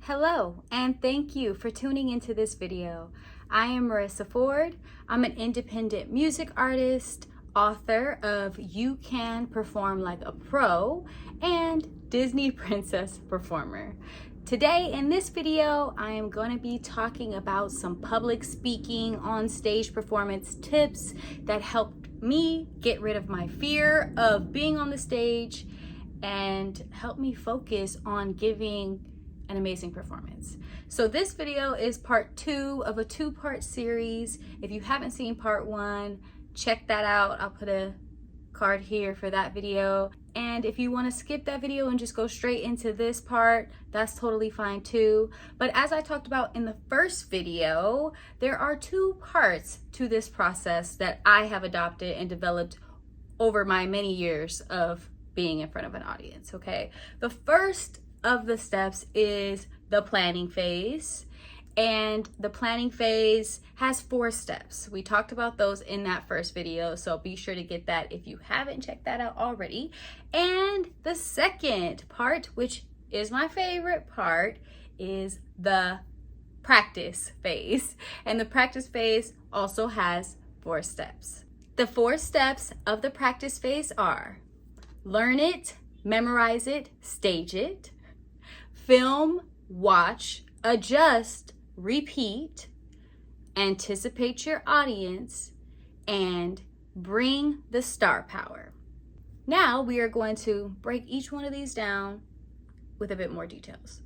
Hello, and thank you for tuning into this video. I am Marissa Ford. I'm an independent music artist, author of You Can Perform Like a Pro, and Disney Princess Performer. Today in this video, I am going to be talking about some public speaking on stage performance tips that helped me get rid of my fear of being on the stage and help me focus on giving an amazing performance. So this video is part 2 of a 2-part series. If you haven't seen part 1, check that out. I'll put a card here for that video. And if you want to skip that video and just go straight into this part, that's totally fine too. But as I talked about in the first video, there are 2 parts to this process that I have adopted and developed over my many years of being in front of an audience, okay? The first of the steps is the planning phase, and the planning phase has 4 steps. We talked about those in that first video, so be sure to get that if you haven't checked that out already. And the second part, which is my favorite part, is the practice phase, and the practice phase also has 4 steps. The 4 steps of the practice phase are: learn it, memorize it, stage it, film, watch, adjust, repeat, anticipate your audience, and bring the star power. Now we are going to break each one of these down with a bit more details.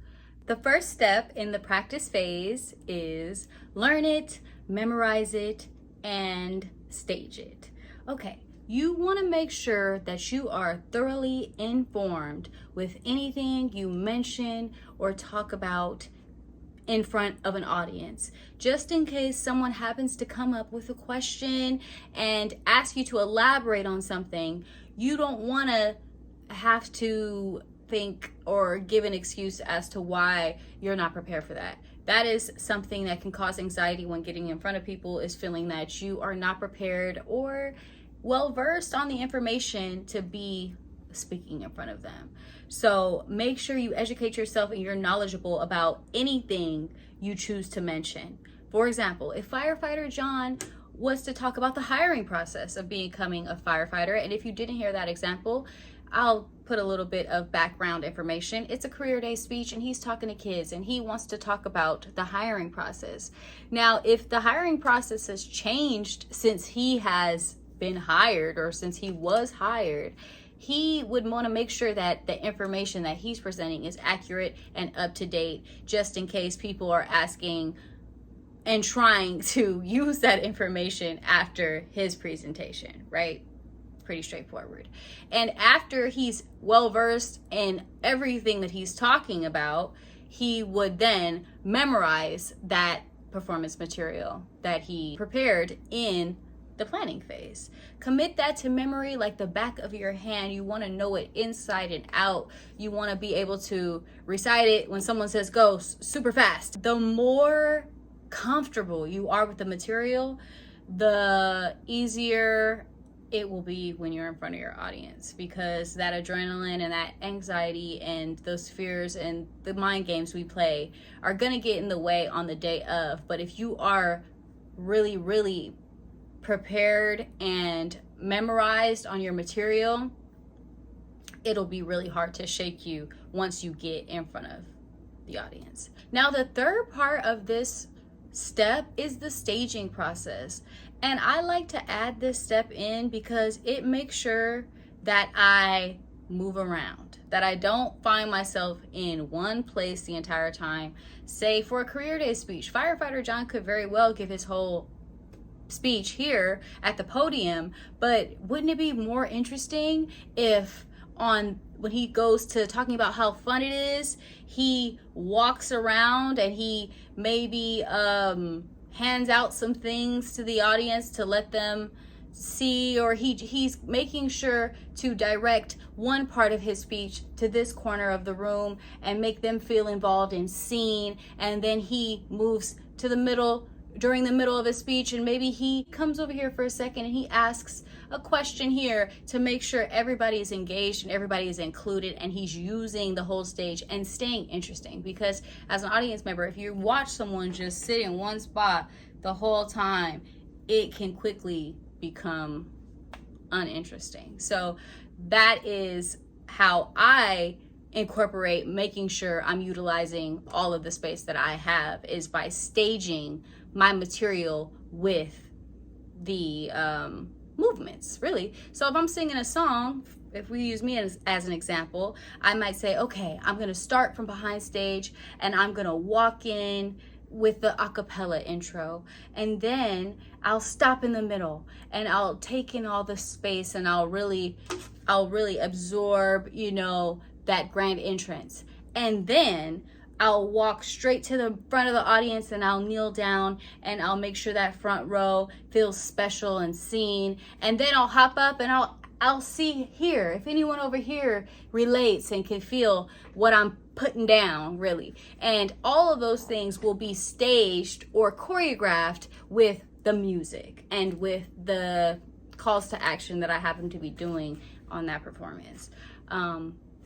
The first step in the practice phase is learn it, memorize it, and stage it. Okay. You want to make sure that you are thoroughly informed with anything you mention or talk about in front of an audience, just in case someone happens to come up with a question and ask you to elaborate on something. You don't want to have to think or give an excuse as to why you're not prepared for that. That is something that can cause anxiety when getting in front of people, is feeling that you are not prepared or well-versed on the information to be speaking in front of them. So make sure you educate yourself and you're knowledgeable about anything you choose to mention. For example, if Firefighter John was to talk about the hiring process of becoming a firefighter, and if you didn't hear that example, I'll put a little bit of background information. It's a career day speech and he's talking to kids and he wants to talk about the hiring process. Now, if the hiring process has changed since he has been hired or since he was hired, he would want to make sure that the information that he's presenting is accurate and up to date, just in case people are asking and trying to use that information after his presentation, right? Pretty straightforward. And after he's well versed in everything that he's talking about, he would then memorize that performance material that he prepared in the planning phase. Commit that to memory like the back of your hand. You want to know it inside and out. You want to be able to recite it when someone says go super fast. The more comfortable you are with the material, the easier it will be when you're in front of your audience, because that adrenaline and that anxiety and those fears and the mind games we play are going to get in the way on the day of. But if you are really prepared and memorized on your material, it'll be really hard to shake you once you get in front of the audience. Now, the third part of this step is the staging process. And I like to add this step in because it makes sure that I move around, that I don't find myself in one place the entire time. Say for a career day speech, Firefighter John could very well give his whole speech here at the podium, but wouldn't it be more interesting if when he goes to talking about how fun it is, he walks around and he maybe hands out some things to the audience to let them see, or he's making sure to direct one part of his speech to this corner of the room and make them feel involved and seen, and then he moves to the middle during the middle of a speech, and maybe he comes over here for a second and he asks a question here to make sure everybody is engaged and everybody is included, and he's using the whole stage and staying interesting. Because as an audience member, if you watch someone just sit in one spot the whole time, it can quickly become uninteresting. So that is how I incorporate making sure I'm utilizing all of the space that I have, is by staging my material with the movements, really. So if I'm singing a song, if we use me as an example, I might say, okay, I'm gonna start from behind stage and I'm gonna walk in with the acapella intro, and then I'll stop in the middle and I'll take in all the space, and I'll really absorb, you know, that grand entrance. And then I'll walk straight to the front of the audience and I'll kneel down and I'll make sure that front row feels special and seen. And then I'll hop up and I'll see here if anyone over here relates and can feel what I'm putting down, really. And all of those things will be staged or choreographed with the music and with the calls to action that I happen to be doing on that performance.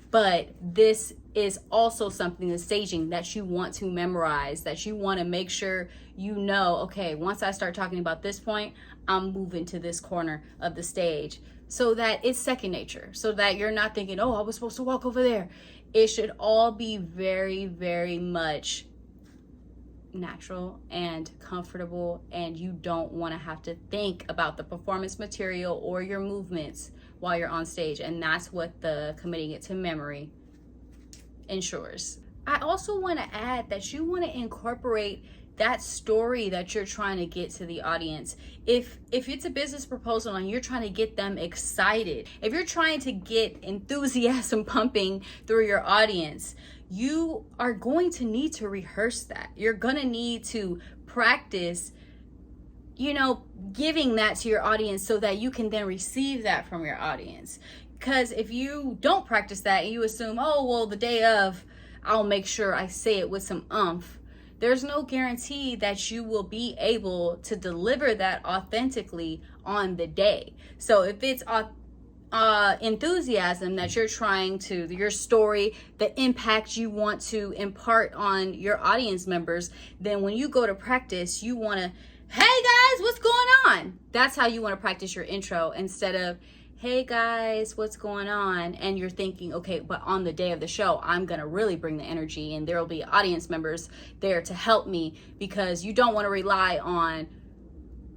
But this is also something, the staging, that you want to memorize, that you want to make sure you know, okay, once I start talking about this point, I'm moving to this corner of the stage, so that it's second nature, so that you're not thinking, oh, I was supposed to walk over there. It should all be very, very much natural and comfortable, and you don't want to have to think about the performance material or your movements while you're on stage. And that's what the committing it to memory ensures. I also want to add that you want to incorporate that story that you're trying to get to the audience. If it's a business proposal and you're trying to get them excited, if you're trying to get enthusiasm pumping through your audience, you are going to need to rehearse that. You're going to need to practice, you know, giving that to your audience so that you can then receive that from your audience. Because if you don't practice that and you assume, oh, well, the day of, I'll make sure I say it with some oomph, there's no guarantee that you will be able to deliver that authentically on the day. So if it's enthusiasm that you're trying to, your story, the impact you want to impart on your audience members, then when you go to practice, you want to, hey guys, what's going on? That's how you want to practice your intro, instead of, hey guys, what's going on? And you're thinking, okay, but on the day of the show, I'm going to really bring the energy, and there will be audience members there to help me, because you don't want to rely on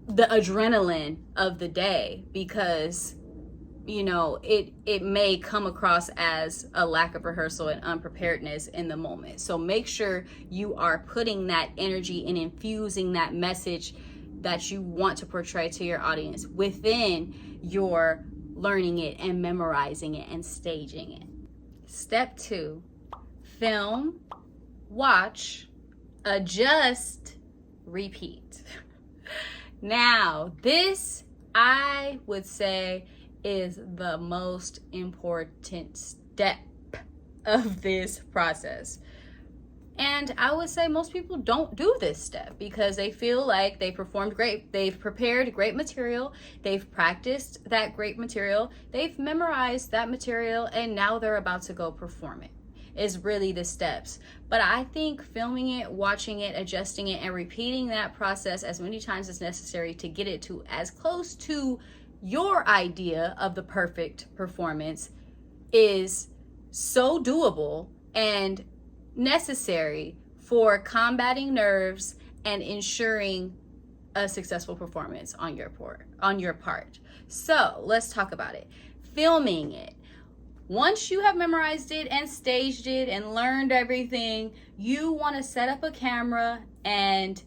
the adrenaline of the day, because, you know, it may come across as a lack of rehearsal and unpreparedness in the moment. So make sure you are putting that energy and infusing that message that you want to portray to your audience within your learning it and memorizing it and staging it. Step 2, film, watch, adjust, repeat. Now, this, I would say, is the most important step of this process. And I would say most people don't do this step because they feel like they performed great, they've prepared great material, they've practiced that great material, they've memorized that material, and now they're about to go perform it. Is really the steps. But I think filming it, watching it, adjusting it, and repeating that process as many times as necessary to get it to as close to your idea of the perfect performance is so doable and necessary for combating nerves and ensuring a successful performance on your part. So let's talk about it. Filming it. Once you have memorized it and staged it and learned everything, you want to set up a camera and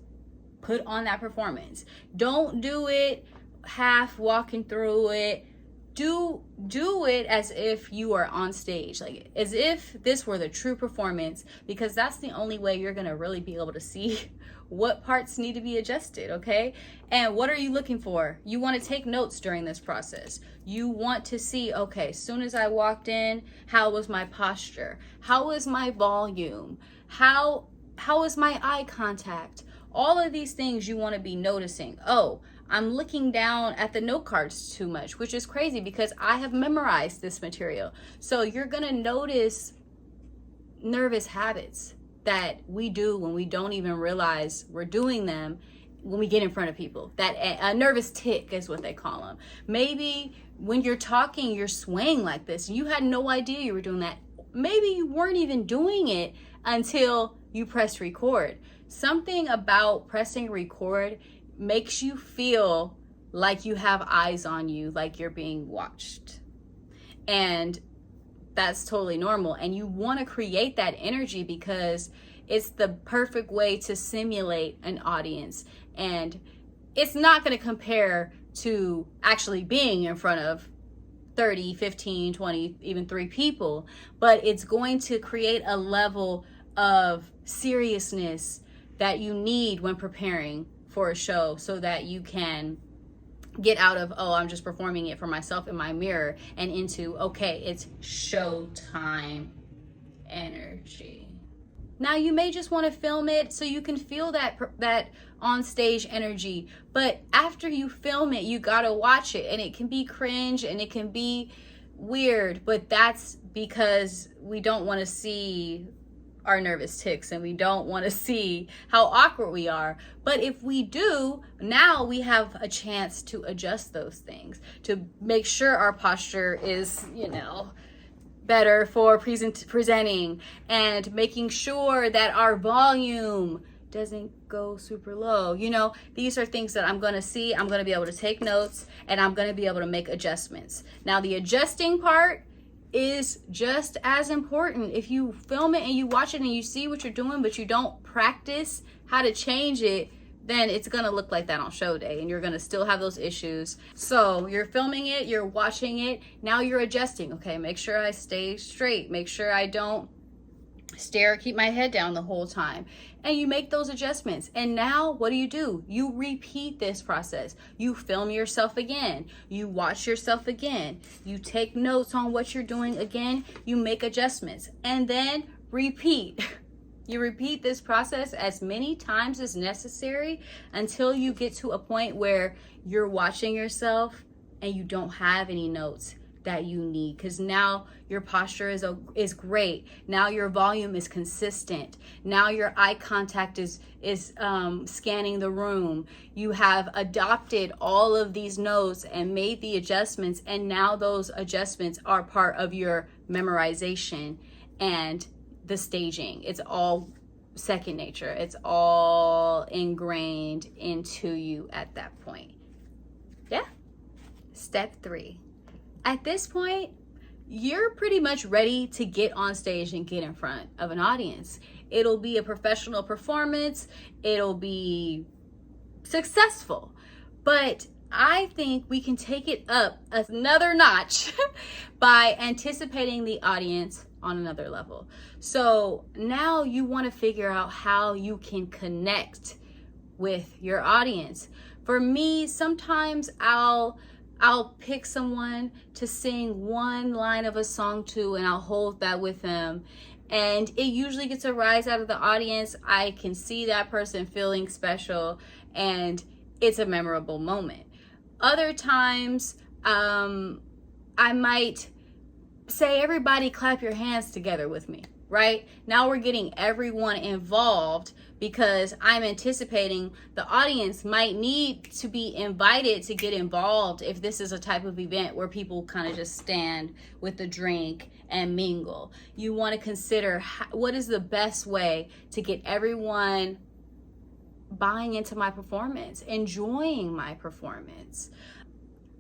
put on that performance. Don't do it half walking through it. Do it as if you are on stage, like as if this were the true performance, because that's the only way you're gonna really be able to see what parts need to be adjusted, okay? And what are you looking for? You want to take notes during this process. You want to see, okay, as soon as I walked in, how was my posture? How was my volume? How is my eye contact? All of these things you want to be noticing. Oh, I'm looking down at the note cards too much, which is crazy because I have memorized this material. So you're going to notice nervous habits that we do when we don't even realize we're doing them when we get in front of people. That a nervous tick is what they call them. Maybe when you're talking, you're swaying like this. You had no idea you were doing that. Maybe you weren't even doing it until you press record. Something about pressing record makes you feel like you have eyes on you, like you're being watched. And that's totally normal. And you want to create that energy because it's the perfect way to simulate an audience. And it's not going to compare to actually being in front of 30, 15, 20, even 3 people, but it's going to create a level of seriousness that you need when preparing for a show so that you can get out of, oh, I'm just performing it for myself in my mirror, and into, okay, it's showtime energy. Now you may just want to film it so you can feel that on stage energy, but after you film it, you gotta watch it, and it can be cringe and it can be weird, but that's because we don't want to see our nervous tics and we don't want to see how awkward we are. But if we do, now we have a chance to adjust those things to make sure our posture is, better for presenting, and making sure that our volume doesn't go super low. These are things that I'm going to see. I'm going to be able to take notes, and I'm going to be able to make adjustments. Now, the adjusting part is just as important. If you film it and you watch it and you see what you're doing, but you don't practice how to change it, then it's gonna look like that on show day, and you're gonna still have those issues. So you're filming it, you're watching it, now you're adjusting. Okay, make sure I stay straight, make sure I don't stare, keep my head down the whole time. And you make those adjustments. And now what do? You repeat this process. You film yourself again. You watch yourself again. You take notes on what you're doing again. You make adjustments. And then repeat. You repeat this process as many times as necessary until you get to a point where you're watching yourself and you don't have any notes that you need, because now your posture is great. Now your volume is consistent. Now your eye contact is scanning the room. You have adopted all of these notes and made the adjustments, and now those adjustments are part of your memorization and the staging. It's all second nature. It's all ingrained into you at that point. Yeah. Step 3. At this point, you're pretty much ready to get on stage and get in front of an audience. It'll be a professional performance. It'll be successful. But I think we can take it up another notch by anticipating the audience on another level. So now you want to figure out how you can connect with your audience. For me, sometimes I'll pick someone to sing one line of a song to, and I'll hold that with them. And it usually gets a rise out of the audience. I can see that person feeling special, and it's a memorable moment. Other times, I might say, everybody clap your hands together with me, right? Now we're getting everyone involved, because I'm anticipating the audience might need to be invited to get involved if this is a type of event where people kind of just stand with a drink and mingle. You want to consider what is the best way to get everyone buying into my performance, enjoying my performance.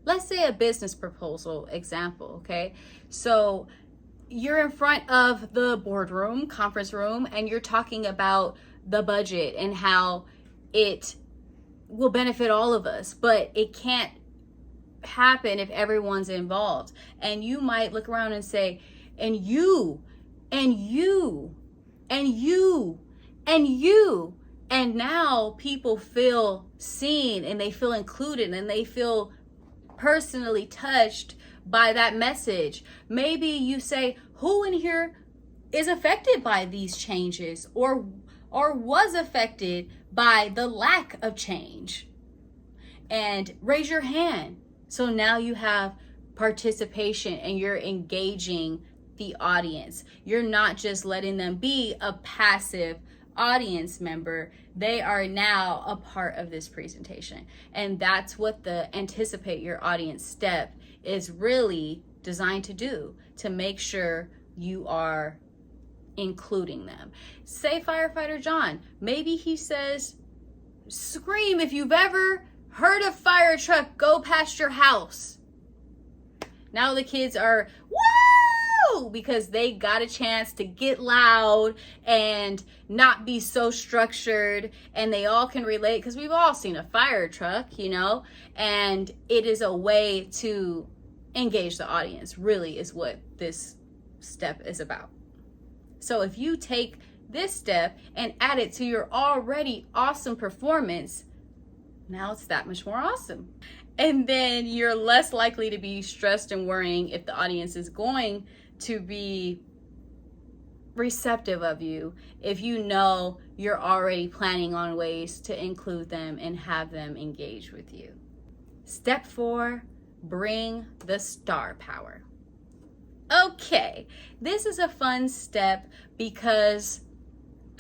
Let's say a business proposal example, okay? So you're in front of the boardroom, conference room, and you're talking about the budget and how it will benefit all of us, but it can't happen if everyone's involved. And you might look around and say, and you, and you, and you, and you. And now people feel seen, and they feel included, and they feel personally touched by that message. Maybe you say, who in here is affected by these changes, or or was affected by the lack of change? And raise your hand. So now you have participation and you're engaging the audience. You're not just letting them be a passive audience member. They are now a part of this presentation. And that's what the anticipate your audience step is really designed to do, to make sure you are including them. Say Firefighter John, maybe he says, scream if you've ever heard a fire truck go past your house. Now the kids are, woo! Because they got a chance to get loud and not be so structured, and they all can relate because we've all seen a fire truck, you know, and it is a way to engage the audience, really is what this step is about. So if you take this step and add it to your already awesome performance, now it's that much more awesome. And then you're less likely to be stressed and worrying if the audience is going to be receptive of you, if you know you're already planning on ways to include them and have them engage with you. Step 4, bring the star power. Okay, this is a fun step because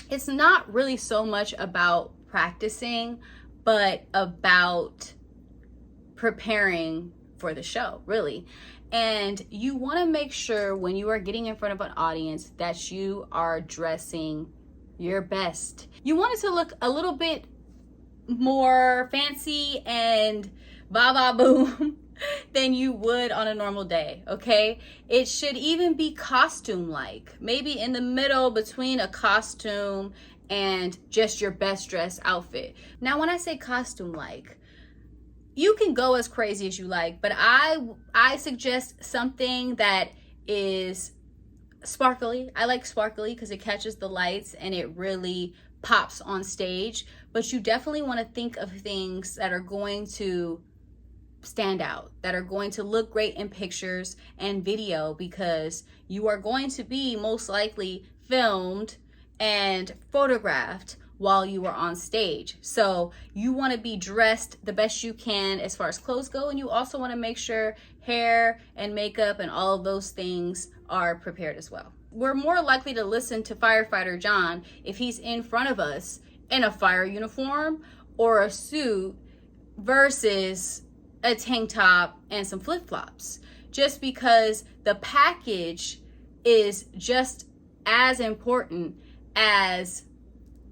it's not really so much about practicing, but about preparing for the show, really. And you want to make sure when you are getting in front of an audience that you are dressing your best. You want it to look a little bit more fancy and ba boom than you would on a normal day, okay? It should even be costume-like, maybe in the middle between a costume and just your best dress outfit. Now, when I say costume-like, you can go as crazy as you like, but I suggest something that is sparkly. I like sparkly because it catches the lights and it really pops on stage, but you definitely want to think of things that are going to stand out, that are going to look great in pictures and video, because you are going to be most likely filmed and photographed while you are on stage. So you want to be dressed the best you can as far as clothes go, and you also want to make sure hair and makeup and all of those things are prepared as well. We're more likely to listen to Firefighter John if he's in front of us in a fire uniform or a suit versus a tank top and some flip-flops, just because the package is just as important as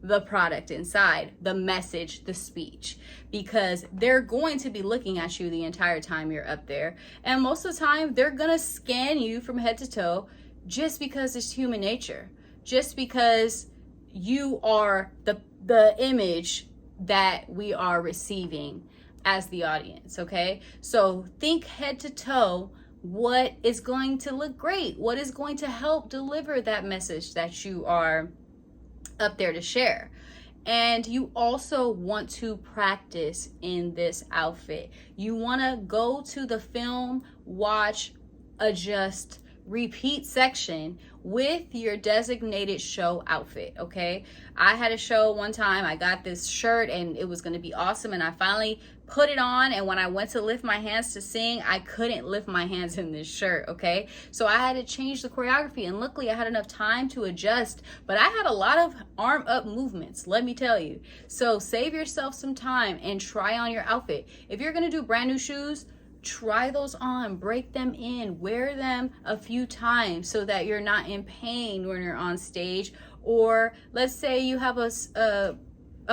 the product inside, the message, the speech, because they're going to be looking at you the entire time you're up there. And most of the time they're gonna scan you from head to toe, just because it's human nature, just because you are the image that we are receiving as the audience, okay? So think head to toe, what is going to look great? What is going to help deliver that message that you are up there to share? And you also want to practice in this outfit. You want to go to the film, watch, adjust, repeat section with your designated show outfit, okay? I had a show one time, I got this shirt and it was going to be awesome, and I finally put it on, and when I went to lift my hands to sing, I couldn't lift my hands in this shirt, okay? So I had to change the choreography, and luckily I had enough time to adjust, but I had a lot of arm up movements, let me tell you. So save yourself some time and try on your outfit. If you're gonna do brand new shoes, try those on, break them in, wear them a few times so that you're not in pain when you're on stage. Or let's say you have a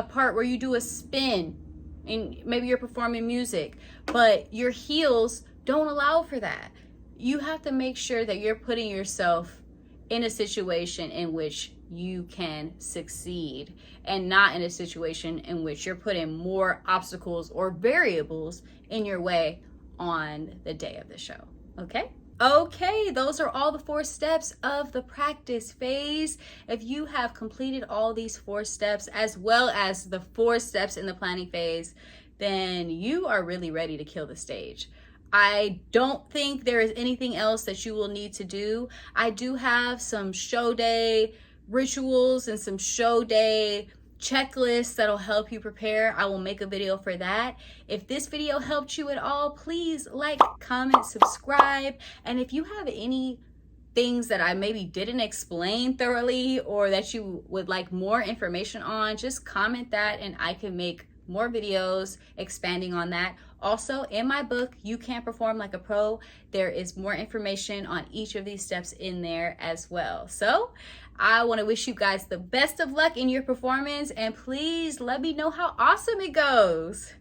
part where you do a spin and maybe you're performing music, but your heels don't allow for that. You have to make sure that you're putting yourself in a situation in which you can succeed, and not in a situation in which you're putting more obstacles or variables in your way on the day of the show, okay? Okay, those are all the 4 steps of the practice phase. If you have completed all these 4 steps, as well as the 4 steps in the planning phase, then you are really ready to kill the stage. I don't think there is anything else that you will need to do. I do have some show day rituals and some show day checklists that'll help you prepare. I will make a video for that. If this video helped you at all, please like, comment, subscribe. And if you have any things that I maybe didn't explain thoroughly or that you would like more information on, just comment that and I can make more videos expanding on that. Also, in my book, You Can Perform Like a Pro, there is more information on each of these steps in there as well. So I want to wish you guys the best of luck in your performance, and please let me know how awesome it goes.